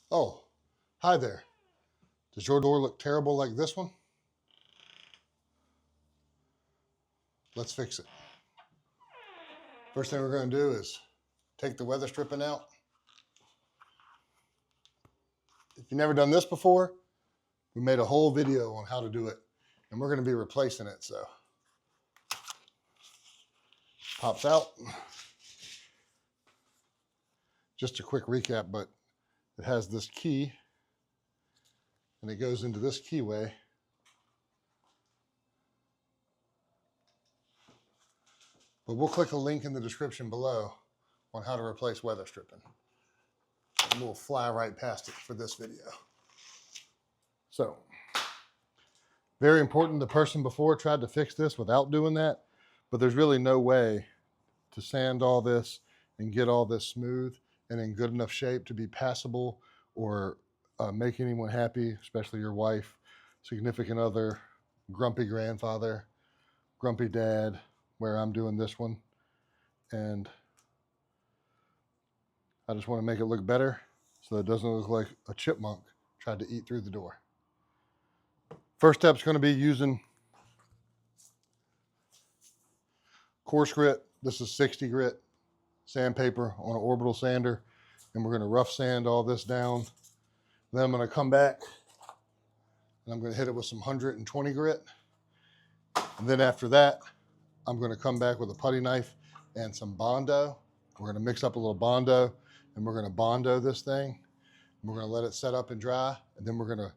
Oh, hi there. Does your door look terrible like this one? Let's fix it. First thing we're going to do is take the weather stripping out. If you've never done this before, we made a whole video on how to do it, and we're going to be replacing it. So, pops out. Just a quick recap, but it has this key, and it goes into this keyway. But we'll click a link in the description below on how to replace weather stripping. And we'll fly right past it for this video. So, very important. The person before tried to fix this without doing that, but there's really no way to sand all this and get all this smooth and in good enough shape to be passable or make anyone happy, especially your wife, significant other, grumpy grandfather, grumpy dad, where I'm doing this one. And I just want to make it look better so that it doesn't look like a chipmunk tried to eat through the door. First step is going to be using coarse grit. This is 60 grit sandpaper on an orbital sander, and we're going to rough sand all this down. Then I'm going to come back and I'm going to hit it with some 120 grit. And then after that, I'm going to come back with a putty knife and some Bondo. We're going to mix up a little Bondo, and we're going to Bondo this thing. We're going to let it set up and dry, and then we're going to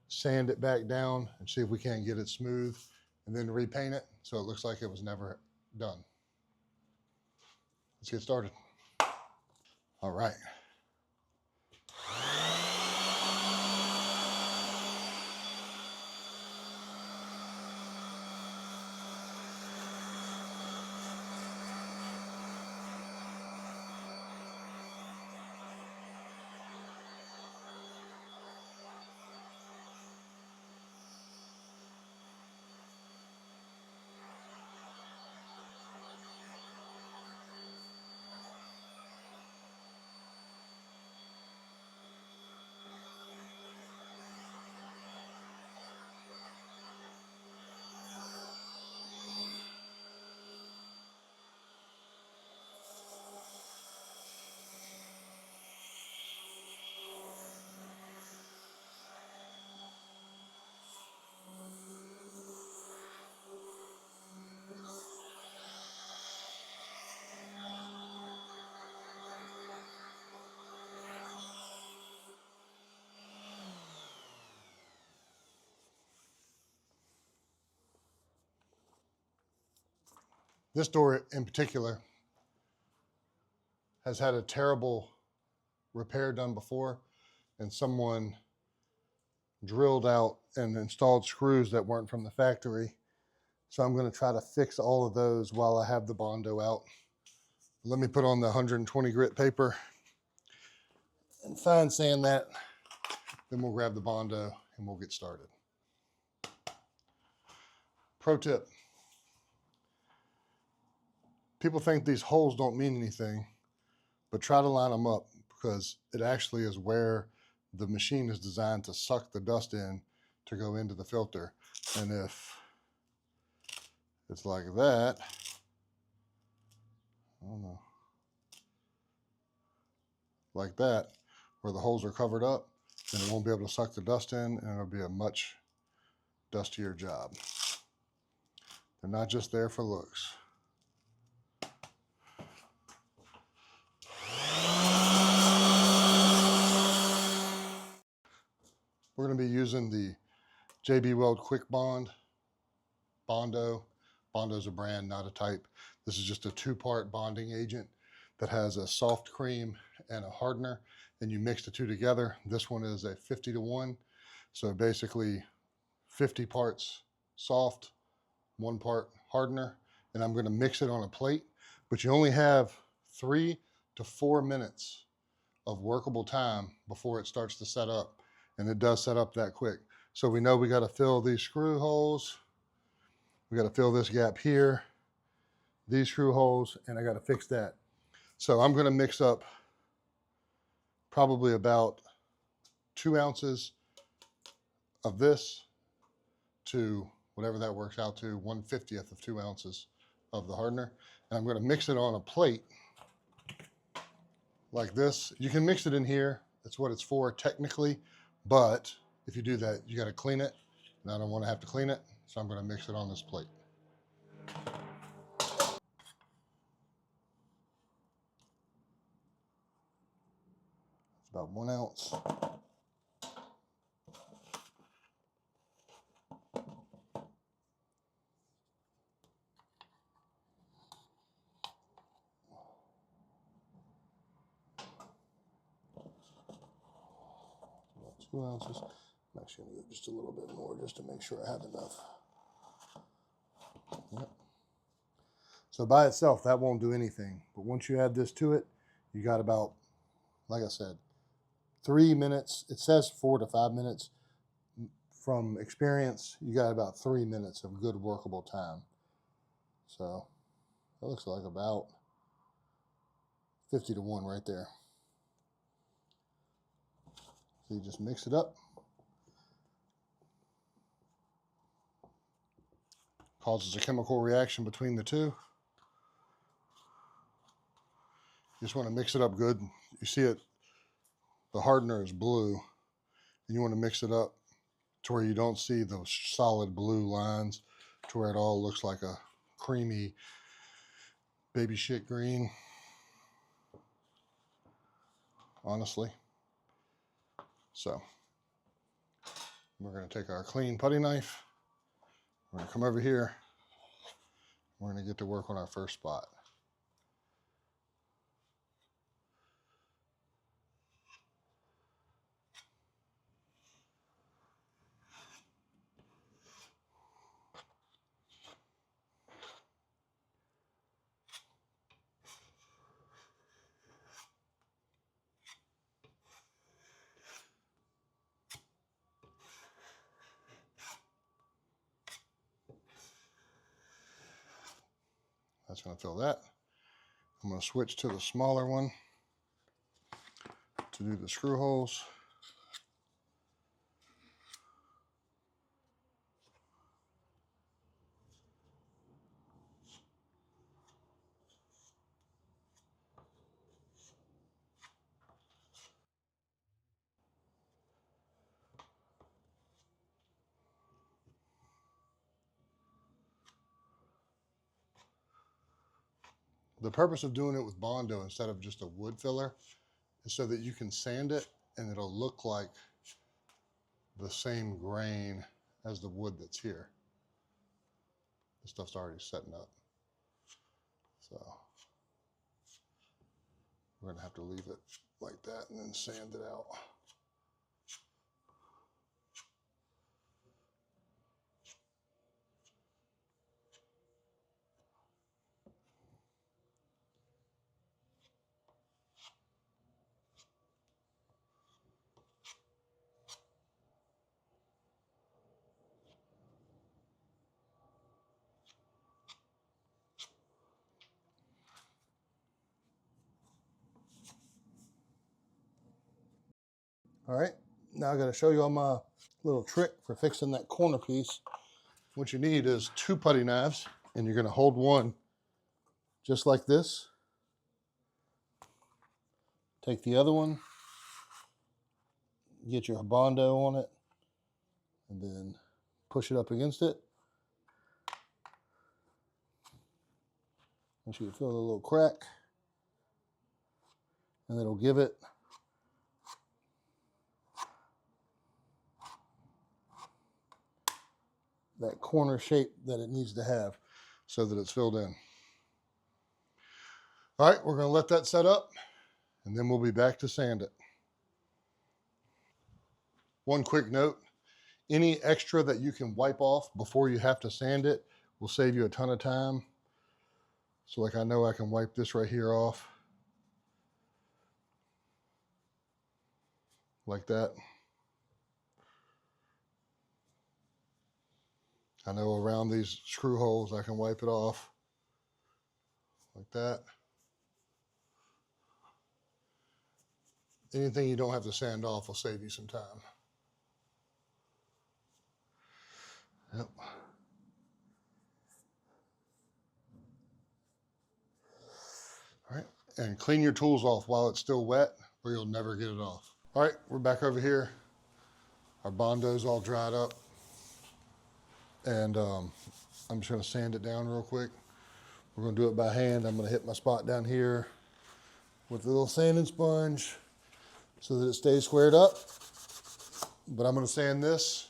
sand it back down and see if we can't get it smooth, and then repaint it so it looks like it was never done. Let's get started. All right. This door in particular has had a terrible repair done before, and someone drilled out and installed screws that weren't from the factory. So I'm going to try to fix all of those while I have the Bondo out. Let me put on the 120 grit paper and fine sand that. Then we'll grab the Bondo and we'll get started. Pro tip. People think these holes don't mean anything, but try to line them up because it actually is where the machine is designed to suck the dust in to go into the filter. And if it's like that, I don't know, like that, where the holes are covered up, then it won't be able to suck the dust in, and it'll be a much dustier job. They're not just there for looks. We're going to be using the JB Weld Quick Bond Bondo. Bondo's a brand, not a type. This is just a two-part bonding agent that has a soft cream and a hardener, and you mix the two together. This one is a 50-to-1, so basically 50 parts soft, 1 part hardener, and I'm going to mix it on a plate, but you only have 3 to 4 minutes of workable time before it starts to set up, and it does set up that quick. So we know we got to fill these screw holes. We got to fill this gap here, these screw holes, and I got to fix that. So I'm going to mix up probably about 2 ounces of this to whatever that works out to, 1/50th of 2 ounces of the hardener. And I'm going to mix it on a plate like this. You can mix it in here. That's what it's for technically. But if you do that, you got to clean it. And I don't want to have to clean it. So I'm going to mix it on this plate. It's about 1 ounce. About 2 ounces. I'm actually going to go just a little bit more just to make sure I have enough. Yep. So by itself, that won't do anything. But once you add this to it, you got about, like I said, 3 minutes. It says 4 to 5 minutes. From experience, you got about 3 minutes of good workable time. So that looks like about 50 to 1 right there. So you just mix it up. Causes a chemical reaction between the two. You just want to mix it up good. You see it, the hardener is blue. And you want to mix it up to where you don't see those solid blue lines, to where it all looks like a creamy baby shit green. Honestly. So we're going to take our clean putty knife. We're going to come over here. We're going to get to work on our first spot. That's going to fill that. I'm going to switch to the smaller one to do the screw holes. The purpose of doing it with Bondo instead of just a wood filler is so that you can sand it and it'll look like the same grain as the wood that's here. This stuff's already setting up. So we're going to have to leave it like that and then sand it out. All right, now I got to show you all my little trick for fixing that corner piece. What you need is 2 putty knives, and you're going to hold one just like this. Take the other one, get your Bondo on it, and then push it up against it. And you can feel the little crack, and it'll give it that corner shape that it needs to have so that it's filled in. All right, we're going to let that set up, and then we'll be back to sand it. One quick note, any extra that you can wipe off before you have to sand it will save you a ton of time. So like I know I can wipe this right here off like that. I know around these screw holes I can wipe it off like that. Anything you don't have to sand off will save you some time. Yep. All right, and clean your tools off while it's still wet or you'll never get it off. All right, we're back over here. Our Bondo's all dried up. And I'm just gonna sand it down real quick. We're gonna do it by hand. I'm gonna hit my spot down here with a little sanding sponge so that it stays squared up. But I'm gonna sand this,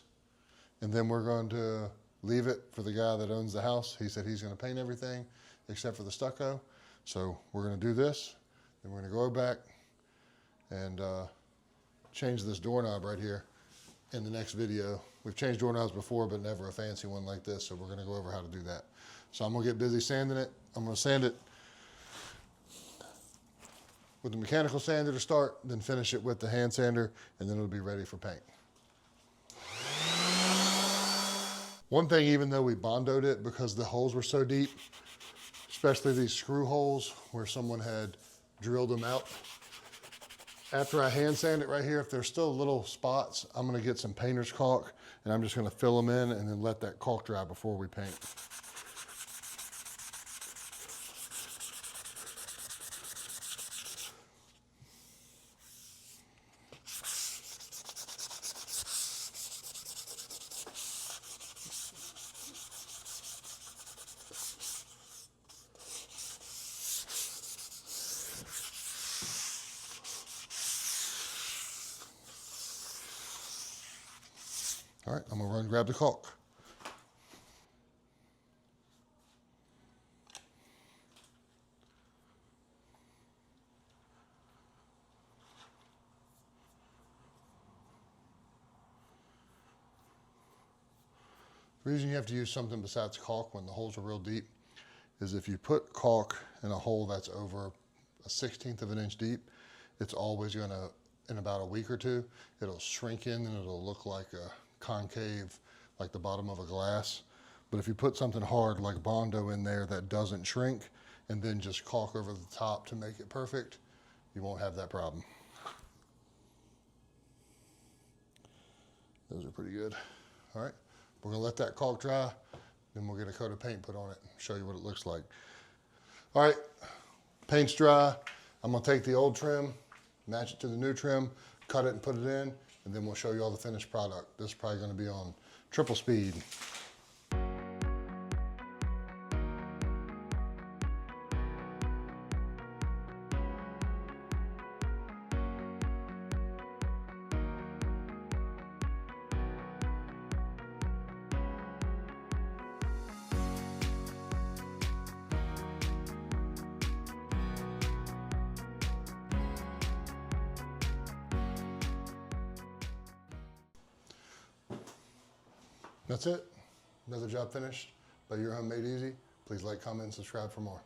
and then we're going to leave it for the guy that owns the house. He said he's gonna paint everything except for the stucco. So we're gonna do this, then we're gonna go back and change this doorknob right here in the next video. We've changed doorknobs before, but never a fancy one like this, so we're gonna go over how to do that. So I'm gonna get busy sanding it. I'm gonna sand it with the mechanical sander to start, then finish it with the hand sander, and then it'll be ready for paint. One thing, even though we Bondoed it because the holes were so deep, especially these screw holes where someone had drilled them out, after I hand sand it right here, if there's still little spots, I'm gonna get some painter's caulk and I'm just gonna fill them in and then let that caulk dry before we paint. All right, I'm gonna run and grab the caulk. The reason you have to use something besides caulk when the holes are real deep is if you put caulk in a hole that's over a 1/16 of an inch deep, it's always gonna, in about a week or two, it'll shrink in and it'll look like a concave, like the bottom of a glass. But if you put something hard like Bondo in there that doesn't shrink and then just caulk over the top to make it perfect, you won't have that problem. Those are pretty good. All right, we're gonna let that caulk dry, then we'll get a coat of paint put on it and show you what it looks like. All right, paint's dry. I'm gonna take the old trim, match it to the new trim, cut it and put it in, and then we'll show you all the finished product. This is probably gonna be on triple speed. That's it. Another job finished by Your Home Made Easy. Please like, comment, and subscribe for more.